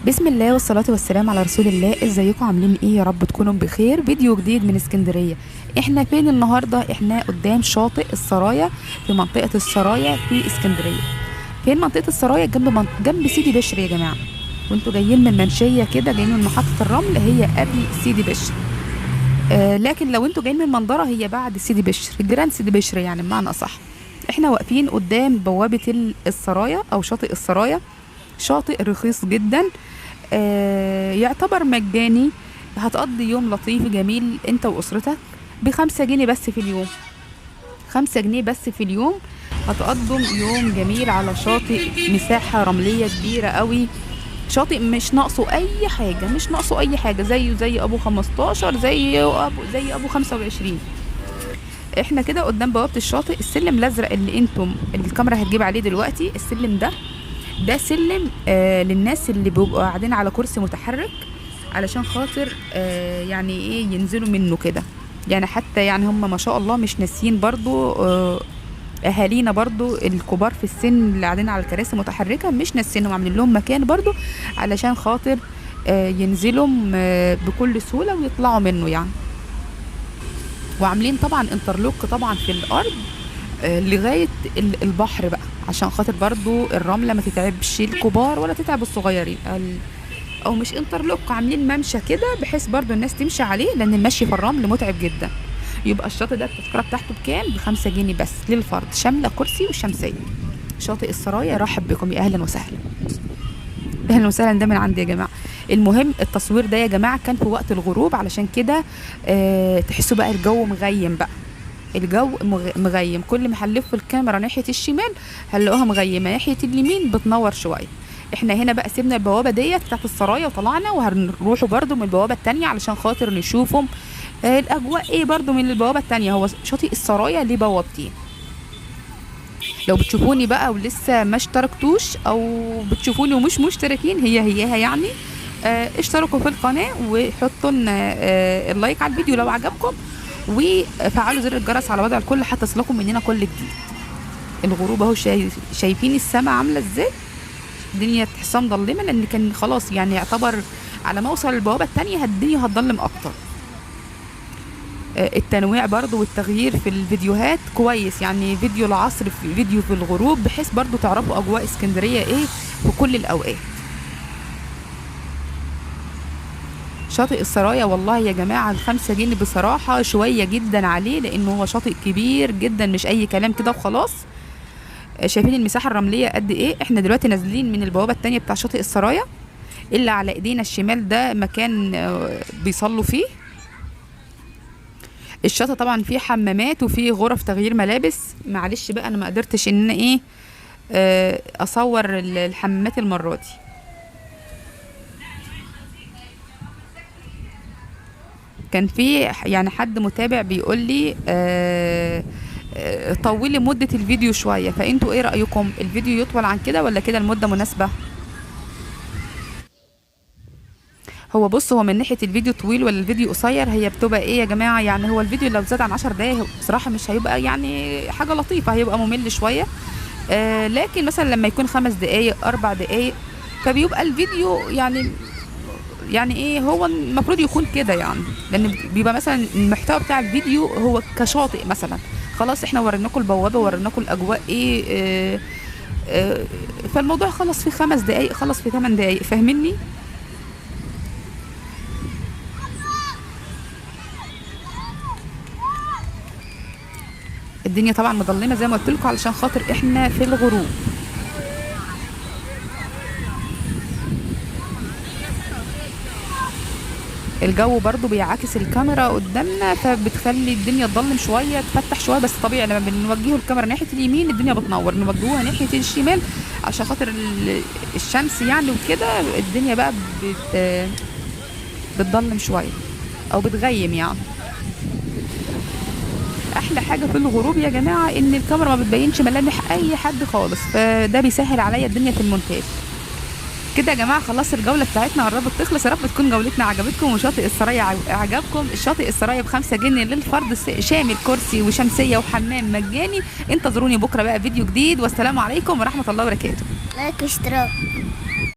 بسم الله والصلاة والسلام على رسول الله. ازيكم عاملين ايه؟ يا رب تكونوا بخير. فيديو جديد من اسكندرية. احنا فين النهاردة؟ احنا قدام شاطئ السرايا في منطقة السرايا في اسكندرية. فين منطقة السرايا؟ جنب سيدي بشر يا جماعة. وانتوا جايين من منشية كده، جايين من محطة الرمل، هي قبل سيدي بشر. لكن لو انتوا جايين من منظرة هي بعد سيدي بشر، جيران سيدي بشر يعني بمعنى اصح. احنا واقفين قدام بوابة السرايا او شاطئ السرايا. شاطئ رخيص جدا، يعتبر مجاني. هتقضي يوم لطيف جميل انت واسرتك ب5 جنيه بس في اليوم. 5 جنيه بس في اليوم هتقضوا يوم جميل على شاطئ مساحة رملية كبيرة قوي. شاطئ مش ناقصه اي حاجة، مش ناقصه اي حاجة، زي ابو 15، زي ابو 25. احنا كده قدام بوابة الشاطئ. السلم الازرق اللي الكاميرا هتجيب عليه دلوقتي، السلم ده سلم للناس اللي بيبقوا قاعدين على كرسي متحرك، علشان خاطر يعني ايه ينزلوا منه كده. يعني حتى يعني هم ما شاء الله مش ناسيين برضو اهالينا برضو الكبار في السن اللي قاعدين على الكراسي متحركه، مش ناسينهم، عاملين لهم مكان برضو علشان خاطر ينزلوا بكل سهوله ويطلعوا منه يعني. وعاملين طبعا انترلوك طبعا في الارض لغايه البحر بقى، عشان خاطر برضو الرمله ما تتعبش الكبار ولا تتعب الصغيرين. او مش انترلوك، عاملين ممشى كده بحيث برضو الناس تمشي عليه، لان المشي في الرمل متعب جدا. يبقى الشاطئ ده التذكره بتاعته بكام؟ ب5 جنيه بس للفرد، شامله كرسي وشمسيه. شاطئ السرايا رحب بكم، يا اهلا وسهلا. اهلا وسهلا، ده من عندي يا جماعه. المهم التصوير ده يا جماعه كان في وقت الغروب، علشان كده تحسوا بقى الجو مغيم بقى. الجو مغيم، كل ما هنلف الكاميرا ناحيه الشمال هنلاقوها مغيمه، ناحيه اليمين بتنور شويه. احنا هنا بقى سيبنا البوابه ديت بتاعت السرايا وطلعنا، وهنروحوا برضو من البوابه التانية علشان خاطر نشوفهم الاجواء ايه برضو من البوابه التانية. هو شاطئ السرايا ليه بوابتين. لو بتشوفوني بقى ولسه ما اشتركتوش، او بتشوفوني ومش مشتركين، هيها يعني اشتركوا في القناه وحطوا لنا اللايك على الفيديو لو عجبكم، وفعلوا زر الجرس على وضع الكل حتى يصلكم مننا كل جديد. الغروب اهو، شايفين السماء عامله ازاي؟ الدنيا تحسها مظلمه، لان كان خلاص يعني يعتبر على ما اوصل البوابه التانية الدنيا هتضلم اكتر. التنويع برضو والتغيير في الفيديوهات كويس، يعني فيديو العصر في فيديو في الغروب، بحيث برضو تعرفوا اجواء اسكندريه ايه في كل الاوقات. شاطئ السرايا والله يا جماعه ال5 جنيه بصراحه شويه جدا عليه، لانه هو شاطئ كبير جدا، مش اي كلام كده وخلاص. شايفين المساحه الرمليه قد ايه؟ احنا دلوقتي نازلين من البوابه التانية بتاع شاطئ السرايا. اللي على ايدينا الشمال ده مكان بيصلوا فيه. الشاطئ طبعا فيه حمامات وفيه غرف تغيير ملابس. معلش بقى انا ما قدرتش ان انا اصور الحمامات المره دي. كان في يعني حد متابع بيقول لي طولي مدة الفيديو شوية، فانتوا ايه رأيكم؟ الفيديو يطول عن كده ولا كده المدة مناسبة؟ هو بص، هو من ناحية الفيديو طويل ولا الفيديو قصير، هي بتبقى ايه يا جماعة؟ يعني هو الفيديو لو زاد عن 10 دقايق بصراحة مش هيبقى يعني حاجة لطيفة، هيبقى ممل شوية. لكن مثلا لما يكون 5 دقايق 4 دقايق فبيبقى الفيديو يعني ايه، هو المفروض يكون كده يعني، لان بيبقى مثلا المحتوى بتاع الفيديو هو كشاطئ مثلا. خلاص احنا وريناكم البوابه، وريناكم الاجواء ايه، فالموضوع خلص في 5 دقايق، خلص في 8 دقايق، فاهميني؟ الدنيا طبعا مظلمه زي ما قلت لكم علشان خاطر احنا في الغروب. الجو برضو بيعاكس الكاميرا قدامنا، فبتخلي الدنيا تضلم شويه، تفتح شويه، بس طبيعي لما بنوجهه الكاميرا ناحيه اليمين الدنيا بتنور، نوجهوها ناحيه الشمال عشان خاطر الشمس يعني وكده، الدنيا بقى بتضلم شويه او بتغيم يعني. احلى حاجه في الغروب يا جماعه ان الكاميرا ما بتبينش ملامح اي حد خالص، فده بيسهل عليا الدنيا في المونتاج. كده يا جماعه خلاص الجوله بتاعتنا قربت تخلص. يا رب تكون جولتنا عجبتكم وشاطئ السرايا عجبكم. الشاطئ السرايا ب5 جنيه للفرد، شامل كرسي وشمسيه وحمام مجاني. انتظروني بكره بقى فيديو جديد، والسلام عليكم ورحمه الله وبركاته. لايك اشتراك.